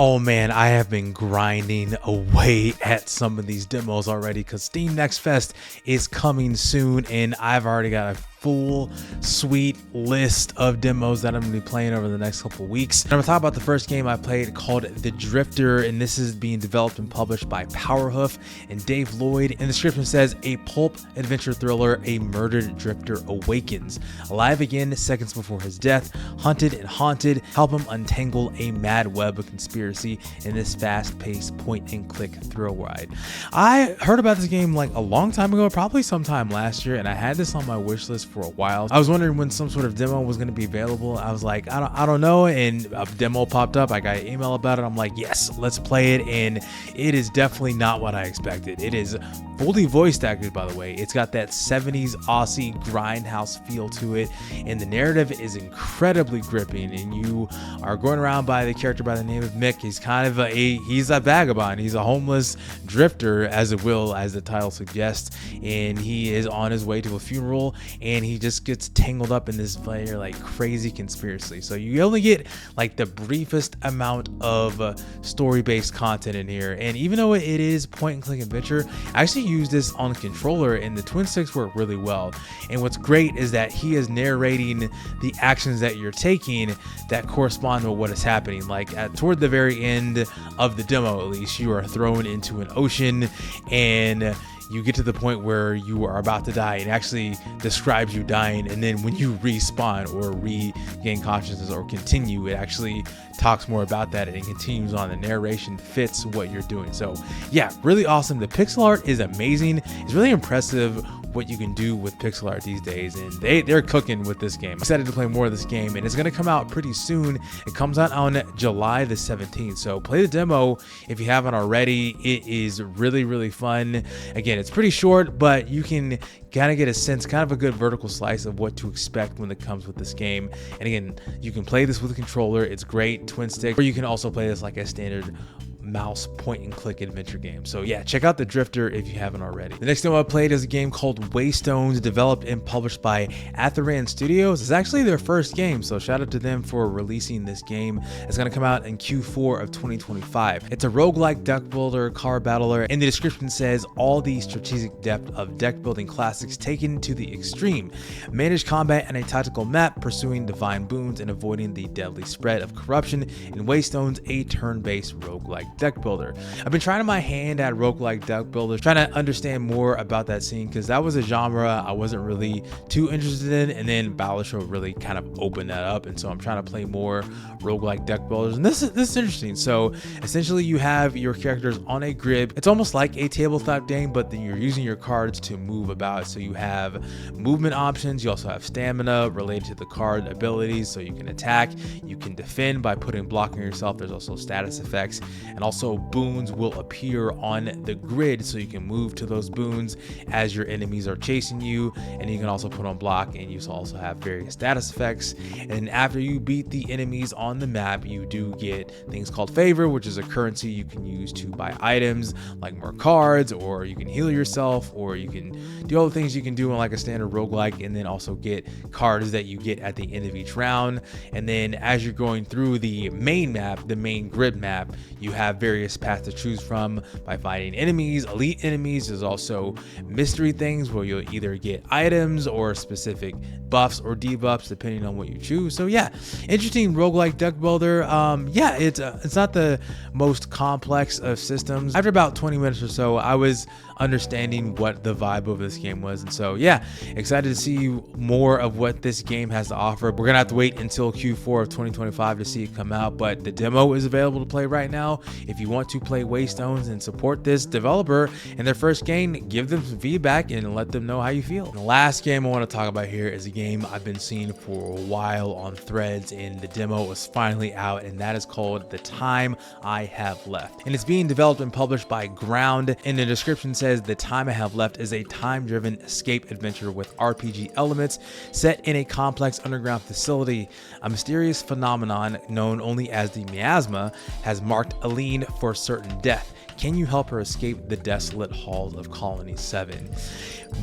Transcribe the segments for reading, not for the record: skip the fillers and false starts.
Oh man, I have been grinding away at some of these demos already because Steam Next Fest is coming soon and I've already got a full sweet list of demos that I'm gonna be playing over the next couple of weeks. And I'm gonna talk about the first game I played called The Drifter, and this is being developed and published by Powerhoof and Dave Lloyd. And the description says, a pulp adventure thriller, a murdered drifter awakens. Alive again seconds before his death, hunted and haunted, help him untangle a mad web of conspiracy in this fast-paced point-and-click thrill ride. I heard about this game like a long time ago, probably sometime last year, and I had this on my wish list for a while. I was wondering when some sort of demo was going to be available. I was like, I don't know, and a demo popped up. I got an email about it. I'm like, yes, let's play it, and it is definitely not what I expected. It is fully voice acted, by the way. It's got that 70s Aussie grindhouse feel to it, and the narrative is incredibly gripping, and you are going around by the character by the name of Mick. He's kind of he's a vagabond. He's a homeless drifter, as the title suggests, and he is on his way to a funeral, and he just gets tangled up in this like crazy conspiracy. So you only get like the briefest amount of story-based content in here, and even though it is point-and-click adventure, I actually use this on the controller, and the twin sticks work really well. And what's great is that he is narrating the actions that you're taking that correspond with what is happening. Like toward the very end of the demo, at least, you are thrown into an ocean, and you get to the point where you are about to die, and actually describes you dying, and then when you respawn or regain consciousness or continue, it actually talks more about that and continues on. The narration fits what you're doing. So yeah, really awesome. The pixel art is amazing. It's really impressive what you can do with pixel art these days, and they're cooking with this game. I'm excited to play more of this game, and it's going to come out pretty soon. It comes out on July the 17th, so play the demo if you haven't already. It is really fun. Again, it's pretty short, but you can kind of get a sense, kind of a good vertical slice of what to expect when it comes with this game. And again, you can play this with a controller. It's great, twin stick, or you can also play this like a standard mouse point and click adventure game. So yeah, check out The Drifter if you haven't already. The next game I played is a game called Waystones, developed and published by Atheran Studios. It's actually their first game, so shout out to them for releasing this game. It's going to come out in Q4 of 2025. It's a roguelike deck builder, card battler, and the description says, all the strategic depth of deck building classics taken to the extreme. Manage combat and a tactical map, pursuing divine boons and avoiding the deadly spread of corruption in Waystones, a turn-based roguelike deck builder. I've been trying my hand at roguelike deck builders, trying to understand more about that scene, because that was a genre I wasn't really too interested in, and then Battleship really kind of opened that up, and so I'm trying to play more roguelike deck builders, and this is interesting. So essentially you have your characters on a grid. It's almost like a tabletop game, but then you're using your cards to move about. So you have movement options, you also have stamina related to the card abilities, so you can attack, you can defend by blocking yourself. There's also status effects, and also boons will appear on the grid, so you can move to those boons as your enemies are chasing you, and you can also put on block, and you also have various status effects. And after you beat the enemies on the map, you do get things called favor, which is a currency you can use to buy items like more cards, or you can heal yourself, or you can do all the things you can do in like a standard roguelike, and then also get cards that you get at the end of each round. And then as you're going through the main map, the main grid map, you have various paths to choose from by fighting enemies, elite enemies. There's also mystery things where you'll either get items or specific buffs or debuffs depending on what you choose. So yeah, interesting roguelike deck builder. Yeah, it's not the most complex of systems. After about 20 minutes or so, I was understanding what the vibe of this game was, and so yeah, excited to see more of what this game has to offer. We're gonna have to wait until Q4 of 2025 to see it come out, but the demo is available to play right now. If you want to play Waystones and support this developer in their first game, give them some feedback and let them know how you feel. And the last game I want to talk about here is a game I've been seeing for a while on threads, and the demo was finally out, and that is called The Time I Have Left, and it's being developed and published by Ground. And the description says, The Time I Have Left is a time-driven escape adventure with RPG elements set in a complex underground facility. A mysterious phenomenon known only as the miasma has marked Aline waiting for certain death. Can you help her escape the desolate halls of Colony 7?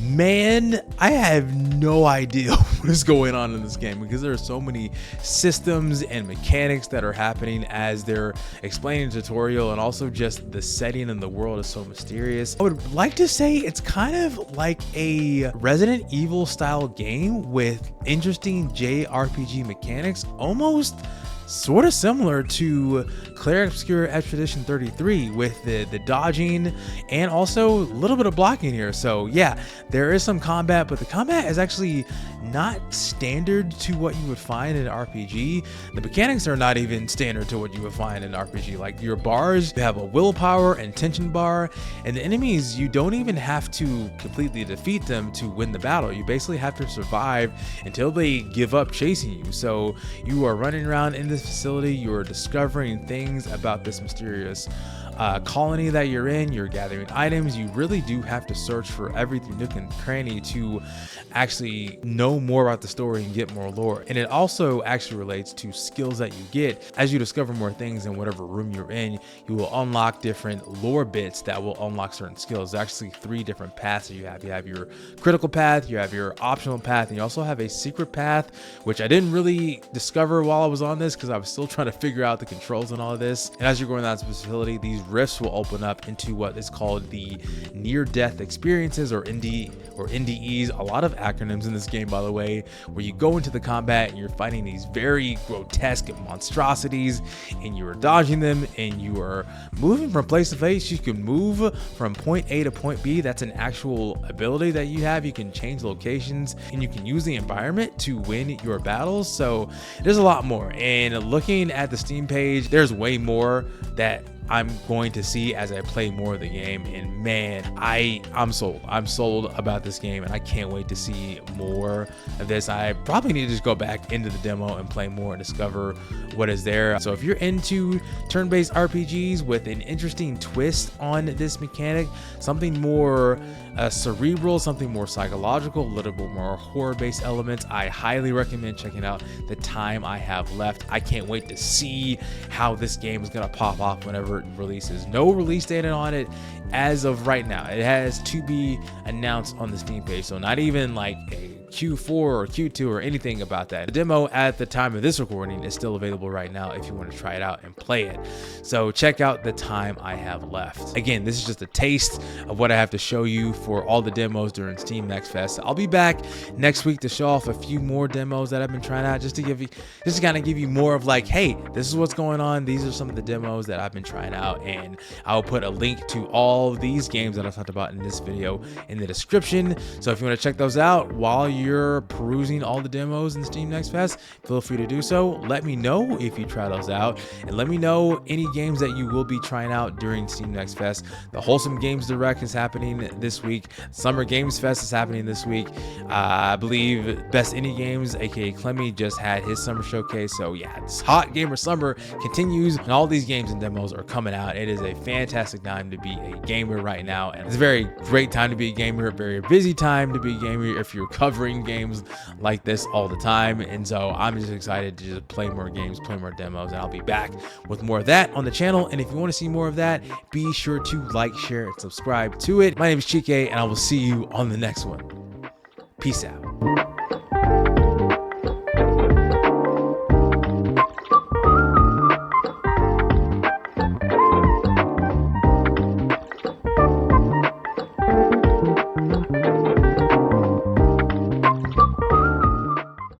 Man, I have no idea what is going on in this game because there are so many systems and mechanics that are happening as they're explaining the tutorial, and also just the setting and the world is so mysterious. I would like to say it's kind of like a Resident Evil style game with interesting JRPG mechanics, almost sort of similar to Clair Obscur Expedition 33 with the dodging and also a little bit of blocking here. So yeah, there is some combat, but the combat is actually not standard to what you would find in an RPG. The mechanics are not even standard to what you would find in an RPG. Like your bars, you have a willpower and tension bar, and the enemies, you don't even have to completely defeat them to win the battle. You basically have to survive until they give up chasing you. So you are running around in this facility, you are discovering things about this mysterious colony that you're in. You're gathering items. You really do have to search for every nook and cranny to actually know more about the story and get more lore. And it also actually relates to skills that you get as you discover more things in whatever room you're in. You will unlock different lore bits that will unlock certain skills. There's actually 3 different paths that you have. You have your critical path, you have your optional path, and you also have a secret path, which I didn't really discover while I was on this because I was still trying to figure out the controls and all of this. And as you're going down to this facility, these rifts will open up into what is called the near-death experiences, or NDEs. A lot of acronyms in this game, by the way, where you go into the combat and you're fighting these very grotesque monstrosities, and you are dodging them, and you are moving from place to place. You can move from point A to point B. That's an actual ability that you have. You can change locations, and you can use the environment to win your battles. So there's a lot more. And looking at the Steam page, there's way more that I'm going to see as I play more of the game, and man, I'm sold. I'm sold about this game, and I can't wait to see more of this. I probably need to just go back into the demo and play more and discover what is there. So if you're into turn-based RPGs with an interesting twist on this mechanic, something more cerebral, something more psychological, a little bit more horror-based elements, I highly recommend checking out The Time I Have Left. I can't wait to see how this game is going to pop off whenever it releases. No release date on it as of right now. It has to be announced on the Steam page, so not even like a Q4 or Q2 or anything about that. The demo at the time of this recording is still available right now if you want to try it out and play it. So check out The Time I Have Left. Again, this is just a taste of what I have to show you for all the demos during Steam Next Fest. I'll be back next week to show off a few more demos that I've been trying out, just to kind of give you more of like, hey, this is what's going on. These are some of the demos that I've been trying out, and I'll put a link to all of these games that I talked about in this video in the description. So if you want to check those out while you're perusing all the demos in Steam Next Fest, feel free to do so. Let me know if you try those out, and let me know any games that you will be trying out during Steam Next Fest. The Wholesome Games Direct is happening this week. Summer Games Fest is happening this week. I believe Best Indie Games, aka Clemmy, just had his summer showcase. So yeah, this hot gamer summer continues, and all these games and demos are coming out. It is a fantastic time to be a gamer right now, and it's a very great time to be a gamer, a very busy time to be a gamer if you're covering games like this all the time. And so I'm just excited to just play more games, play more demos, and I'll be back with more of that on the channel. And if you want to see more of that, be sure to like, share, and subscribe to it. My name is Chike, and I will see you on the next one. Peace out.